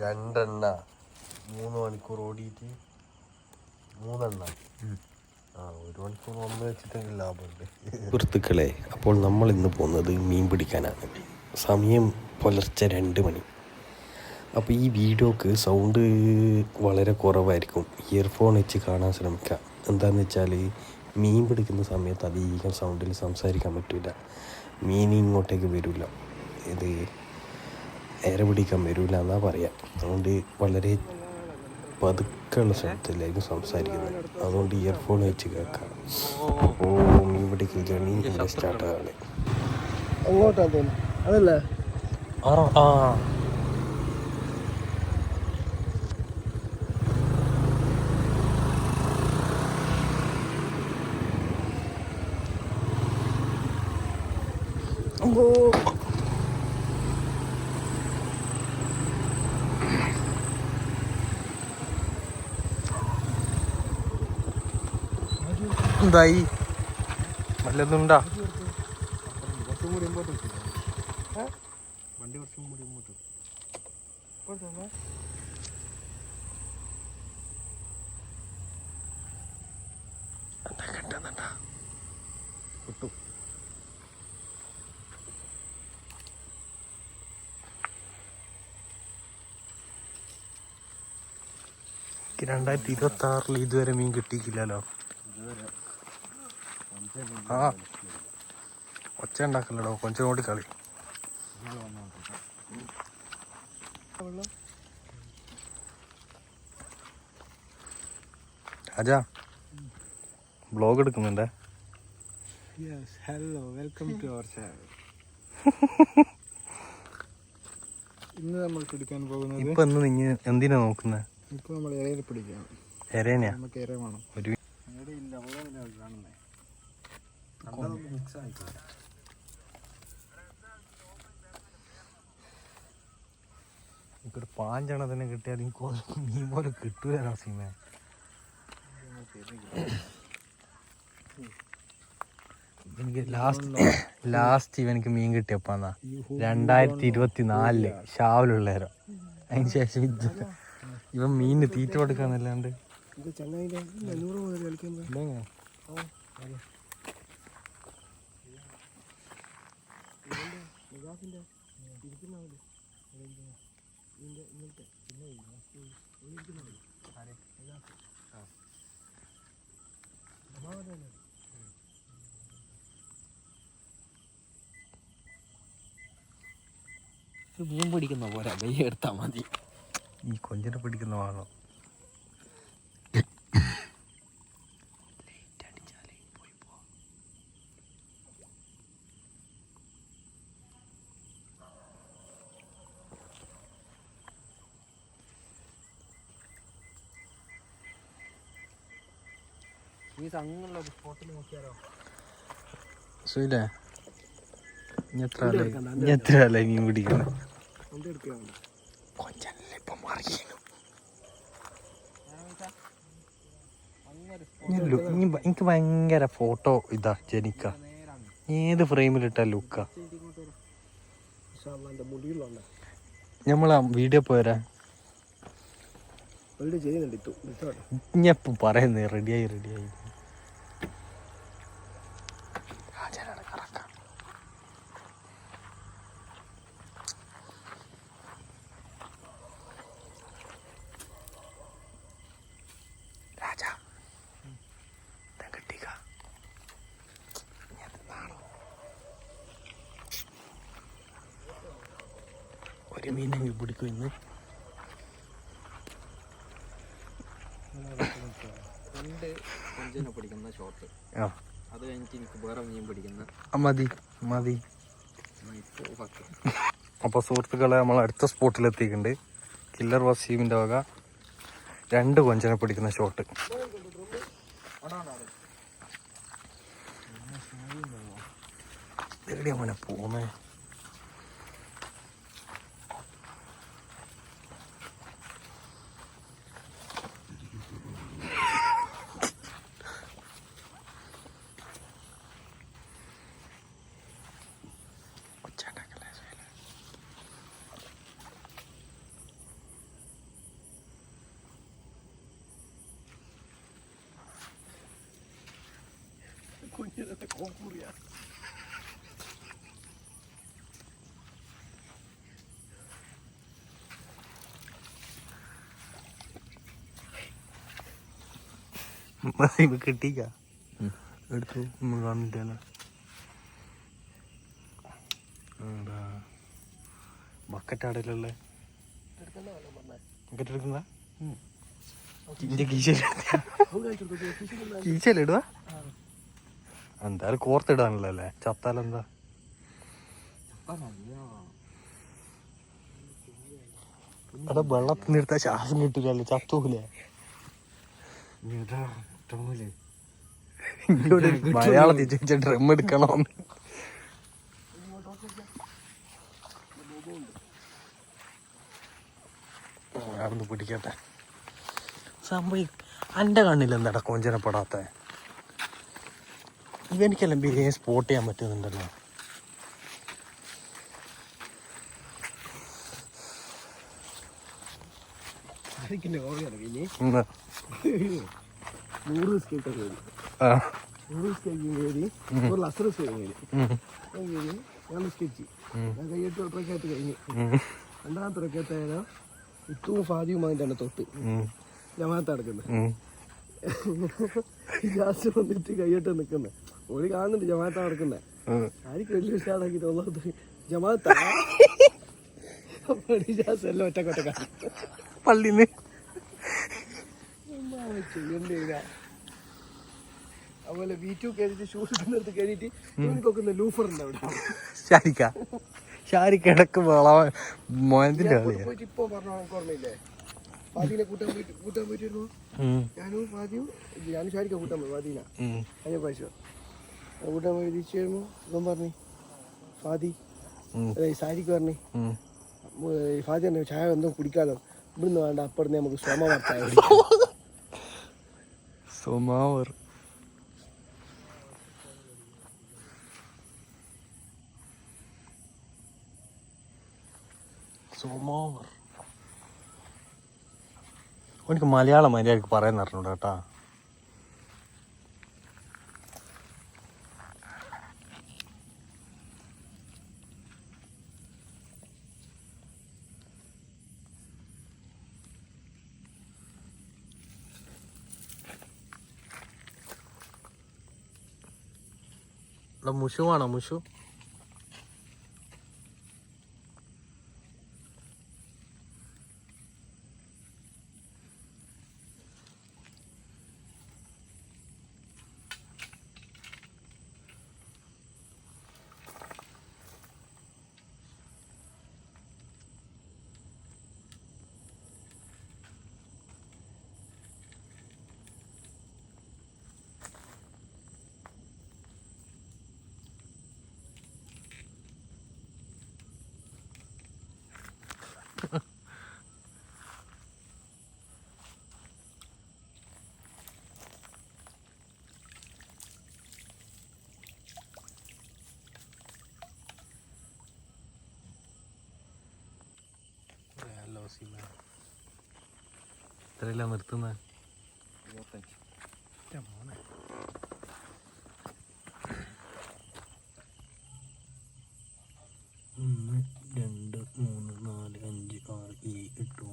രണ്ടെണ്ണ 3 മണിക്കൂർ ഓടിയിട്ട് 3 1 മണിക്കൂർ വന്ന് വെച്ചിട്ടെങ്കിൽ ലാഭമുണ്ട്. സുഹൃത്തുക്കളെ, അപ്പോൾ നമ്മൾ ഇന്ന് പോകുന്നത് മീൻ പിടിക്കാനാണ്. സമയം പുലർച്ചെ 2 മണി. അപ്പോൾ ഈ വീഡിയോക്ക് സൗണ്ട് വളരെ കുറവായിരിക്കും. ഇയർഫോൺ വെച്ച് കാണാൻ ശ്രമിക്കുക. എന്താണെന്ന് വെച്ചാൽ മീൻ പിടിക്കുന്ന സമയത്ത് അധികം സൗണ്ടിൽ സംസാരിക്കാൻ പറ്റില്ല. മീൻ ഇങ്ങോട്ടേക്ക് വരില്ല, ഇത് ഇര പിടിക്കാൻ വരില്ല എന്നാണ് പറയുക. അതുകൊണ്ട് വളരെ പതുക്കെയുള്ള ശബ്ദത്തിലായിരിക്കും സംസാരിക്കുന്നത്. അതുകൊണ്ട് ഇയർഫോൺ വെച്ച് കേൾക്കാം. അപ്പോൾ മീൻ പിടിക്കൽ ജേണി ഇവിടെ സ്റ്റാർട്ടാണ്. അങ്ങോട്ടാ തോന്നുന്നു, അതല്ലേ? എന്തായി വല്ലതുണ്ടാ? വണ്ടി കുറച്ചും കൂടി ഇങ്ങോട്ട് കിട്ടും. എനിക്ക് 2026 ഇതുവരെ മീൻ കിട്ടിയില്ലല്ലോ. ആ ഒച്ച ഉണ്ടാക്കല്ലോ, കൊഞ്ചം കൂടി കളി. രാജാ, വ്ലോഗ് എടുക്കുന്നുണ്ടേ. Hello, welcome to our channel. ഇന്ന് നമ്മൾ പിടിക്കാൻ പോകുന്നത്, ഇപ്പൊ നീ എന്തിനാ നോക്കുന്നത്? ഇപ്പൊ നമ്മൾ ഇരയിൽ പിടിക്കാം. എരേനെയാ? നമുക്ക് ഇര വേണം. ഒരു എനിക്കൊരു 5 എണ്ണത്തിനെ കിട്ടിയാൽ മീൻ പോലെ കിട്ടൂല നസീമേ. എനിക്ക് ലാസ്റ്റ് ഇവനിക്ക് മീൻ കിട്ടിയപ്പാന്നാ 2024 ഷാവിലുള്ളേരം. അതിന് ശേഷം ഇവൻ മീനിന് തീറ്റ കൊടുക്കാന്നല്ലാണ്ട് മീൻ പിടിക്കുന്ന പോലെ കൈ എടുത്താൽ മതി. ഈ കൊഞ്ചിനെ പിടിക്കുന്ന വാങ്ങും. സുയിലേ, എത്ര അല്ലേ മീൻ പിടിക്കണം? കൊഞ്ചല്ലേ ഇപ്പൊ മറിയുന്നു. എനിക്ക് ഭയങ്കര ഫോട്ടോ ഇതാ ജനിക്ക. ഏത് ഫ്രെയിമിലിട്ട ലുക്ക. നമ്മളാ വീഡിയോ പോരാ ഇഞ്ഞപ്പോ പറയുന്നേ. റെഡിയായി ഒരു മീനെ പിടിക്കും ഇന്ന്. പിടിക്കുന്ന ഷോട്ട് അത് കഴിഞ്ഞിട്ട് എനിക്ക് വേറെ മീൻ പിടിക്കുന്ന മതി. അപ്പോൾ സുഹൃത്തുക്കളെ, നമ്മൾ അടുത്ത സ്പോട്ടിലെത്തിയിട്ടുണ്ട്. കില്ലർ വസീമിൻ്റെ വക 2 കൊഞ്ചനെ പിടിക്കുന്ന ഷോട്ട്. എവിടെയാ മോനെ പോന്നേ? കിട്ടിക്ക എടുത്തു ഒന്നും കാണില്ല. എന്താ ബക്കറ്റ് ആടല്ലേ ബക്കറ്റ് എടുക്കുന്ന കീശയിലിടുക. എന്തായാലും കോർത്തിടാനല്ലോ അല്ലേ, ചത്താലെന്താ. അതാ വെള്ളത്തിൽ നിർത്താൻ ശ്വാസം കിട്ടില്ലല്ലോ, ചത്തൂലേ. മലയാളത്തിൽ ചോദിച്ച ഡ്രം എടുക്കണോന്ന്. അവിടുന്ന് പിടിക്കട്ടെ. സംഭവം എൻ്റെ കണ്ണിൽ എന്താടാ കൊഞ്ചനപ്പെടാത്ത. ഇവനിക്കെല്ലാം ബിരിയാണി സ്പോട്ട് ചെയ്യാൻ പറ്റുന്നുണ്ടല്ലോ. രണ്ടാമത്തെ റക്കത്തായാലോ ഇത്തും ഫാദിയുമായിട്ടാണ് തൊട്ട് ജമാഅത്ത് നടക്കുന്നത്. ഗ്യാസ് വന്നിട്ട് കൈയിട്ട് നിൽക്കുന്നത്. ഓടി കാണുന്നുണ്ട് ജമാഅത്ത് നടക്കുന്നത്. ആയിരിക്കും വലിയ ഉഷാറാക്കി തോന്നുന്നത് ജമാഅത്ത എല്ലാം ഒറ്റക്കൊറ്റ പള്ളിന്ന് ചെയ്യണ്ടില്ല. അതുപോലെ V2 കയറിയിട്ട് ഷൂസ് ഇടുന്നിടത്ത് കയറിയിട്ട് എനിക്കൊക്കെ ലൂഫർ ഉണ്ട് അവിടെ. ഷാരിക്ക് ഇടക്ക് മോയത്തിന്റെ കളിയാ. പോയിട്ട് ഇപ്പൊ പറഞ്ഞ ഓർമ്മയില്ലേ, ഫാദീനെ കൂട്ടാൻ പോയിട്ടിരുന്നു. ഞാനും ഷാരിക്ക കൂട്ടാൻ പോയി ഫാദീന കഴിഞ്ഞ പ്രാവശ്യം കൂട്ടാൻ പോയി. തിരിച്ചു വരുമ്പോ ഇവൻ പറഞ്ഞു ഫാദി സാരിക്ക് പറഞ്ഞു ഫാദി പറഞ്ഞു ചായ എന്തോ കുടിക്കാലോ, ഇവിടുന്ന് വേണ്ട അപ്പുറത്ത് നമുക്ക് സോമാവർ എനിക്ക് മലയാളം മര്യാദക്ക് പറയാൻ അറിഞ്ഞൂടാ കേട്ടാ. മുഷു ആണോ മുഷു? എത്രയില്ല നിർത്തുന്നത്? 1 2 3 4 5 6 7 8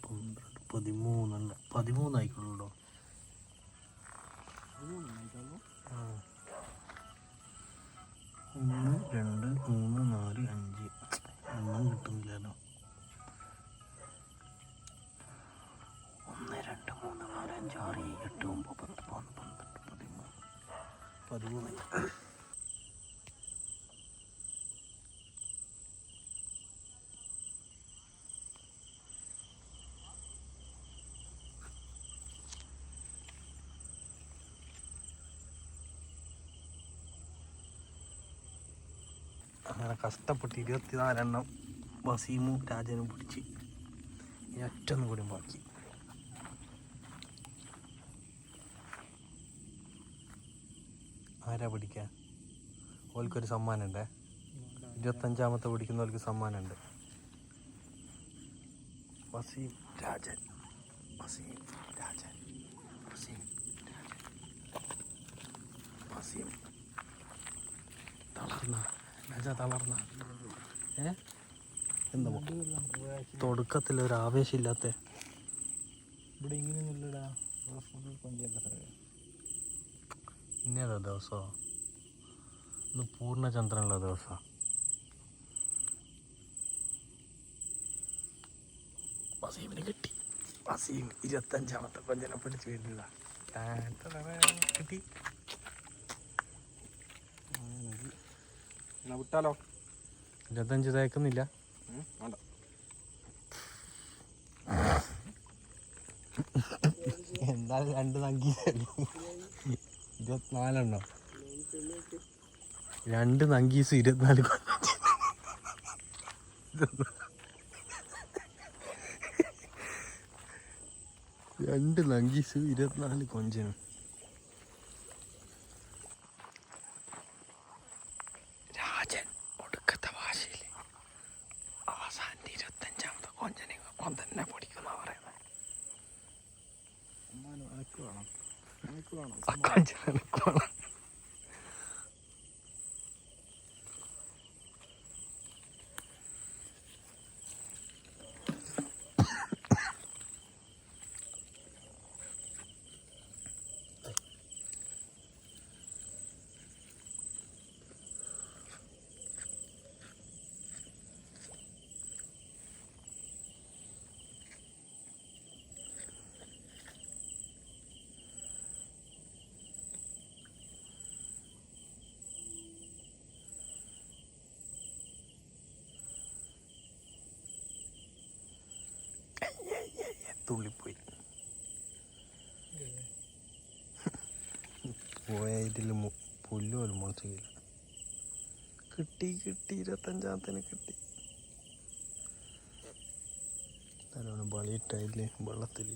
9 10 11 13 ആയിക്കോളൂട്ടോ. 1 2 3 4 5 ഒന്നും കിട്ടുന്നില്ലല്ലോ. 1 2 3 4 5 6 7 8 9 10 11 13. അങ്ങനെ കഷ്ടപ്പെട്ട് 24 എണ്ണം വസീമും രാജനും പിടിച്ച്. ഇനി ഒറ്റൊന്നും കൂടി ബാക്കി. ആരാ പിടിക്കാൻ? ഓൽക്കൊരു സമ്മാനം ഉണ്ടേ. 25ാമത്തെ പിടിക്കുന്നവർക്ക് സമ്മാനമുണ്ട്. വസീം രാജൻ, വസീം രാജൻ, വസീം രാജൻ. വസീം തളർന്ന തളർന്ന എന്താ തുടക്കത്തിൽ ഒരു ആവേശമില്ലാത്ത ഇവിടെ ഇങ്ങനെയൊന്നുമില്ലടാ. ഫുൾ കൊഞ്ചല്ല സാറേ. ഇന്നേതാ ദിവസമോ? ഇന്ന് പൂർണ്ണചന്ദ്രനുള്ള ദിവസമാണ്. വസീമിന് കിട്ടി. വസീം 25ാമത്തെ കൊഞ്ചനെ പിടിച്ച് വരുന്നതാ. കിട്ടി. എന്നാ വിട്ടാലോ? 25 തയ്ക്കുന്നില്ല. വേണ്ട. എന്തായാലും 2 നങ്കീസല്ലേ? 24 2 നങ്കീസ് 24 2 നങ്കീസ് 24 കൊഞ്ചനും. രാജൻ ഒടുക്കത്തെ ഭാഷയിൽ അവസാനത്തെ 25ാമത്തെ കൊഞ്ചനെ ഒപ്പം തന്നെ പിടിക്കുന്ന പറയുന്നത്. അനക്ക് വേണം. തുള്ളിപ്പോയി പോയതിൽ പുല്ല് പോലും മുളച്ചില്ല. കിട്ടി 25ാമത്തിന് കിട്ടി. നല്ലോണം ബളിയിട്ടായില്ലേ വെള്ളത്തിൽ.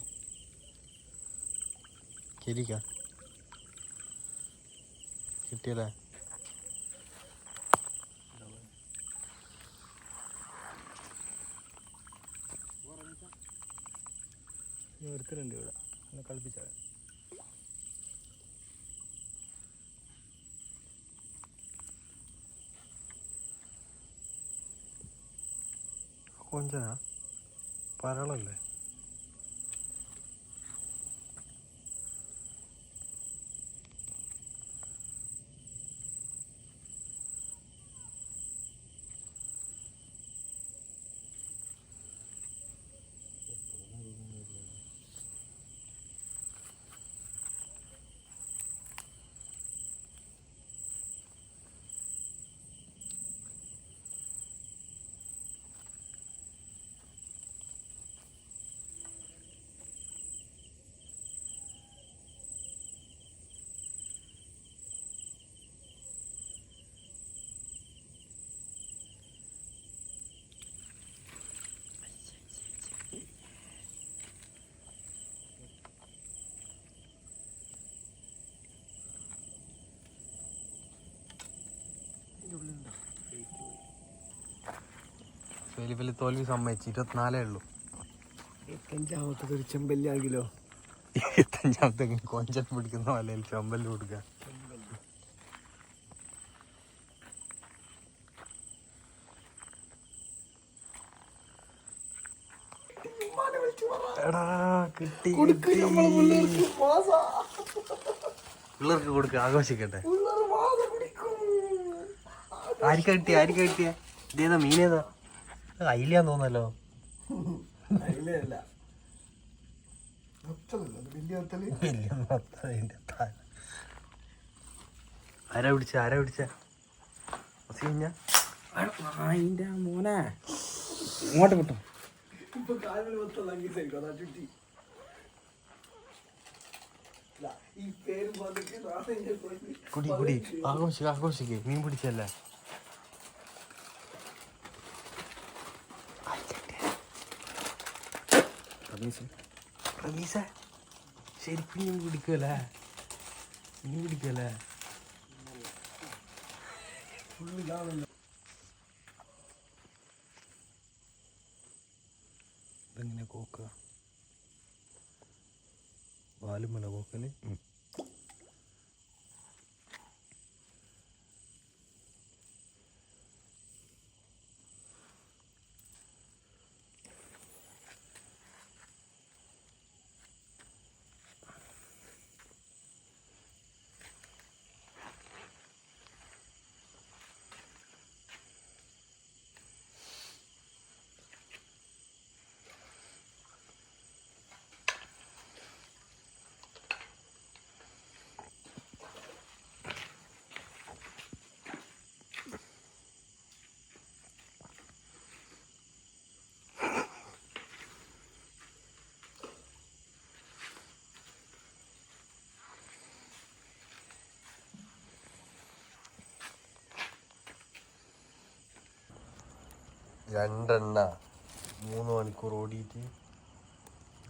കിരിക്ക കിട്ടിയല്ലേ? ഒരുത്തരുണ്ട് ഇവിടെ. ഒന്ന് കളിപ്പിച്ചാൽ കൊഞ്ചനാ പരളല്ലേ? വലിയ തോൽവി സമ്മതിച്ചു. 24 ഉള്ളൂ. 25ാമത്തത് ഒരു ചെമ്പല്ലാകിലോ? 25ാമത്തെ കൊഞ്ചൻ പിടിക്കുന്ന വലയിൽ ചെമ്പല് കൊടുക്കുക. എടാ കിട്ടി. പിള്ളേർക്ക് കൊടുക്കുക, ആഘോഷിക്കട്ടെ. ആരിക്ക കിട്ടിയ ഇതേതാ മീനേതാ? അയിലാന്ന് തോന്നല്ലോ. ആരാ പിടിച്ച അതിന്റെ മോനെ ഇങ്ങോട്ട് കിട്ടും. കുടി ആഘോഷിക്ക്. മീൻ പിടിച്ചല്ലേ? റമീസ ശരിക്കും മീൻ പിടിക്കല്ലേ? ഇതെങ്ങനെ കോക്കുക? വാലുമല കോക്കല്. രണ്ടെണ്ണ 3 മണിക്കൂർ ഓടിയിട്ട്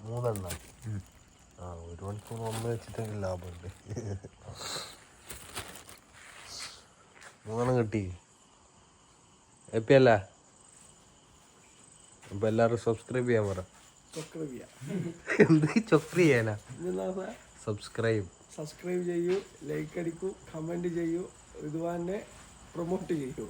3 എണ്ണ. ആ 1 മണിക്കൂർ 1 വെച്ചിട്ടെങ്കിൽ ലാഭമുണ്ട്. 3 കിട്ടി. ഹാപ്പിയല്ല? അപ്പം എല്ലാവരും സബ്സ്ക്രൈബ് ചെയ്യാൻ പറ. എന്ത് ചൊക്രി ചെയ്യാനാ? സബ്സ്ക്രൈബ് ചെയ്യൂ, ലൈക്ക് അടിക്കൂ, കമൻറ്റ് ചെയ്യൂ, ഇതുപോലെ പ്രൊമോട്ട് ചെയ്യൂ.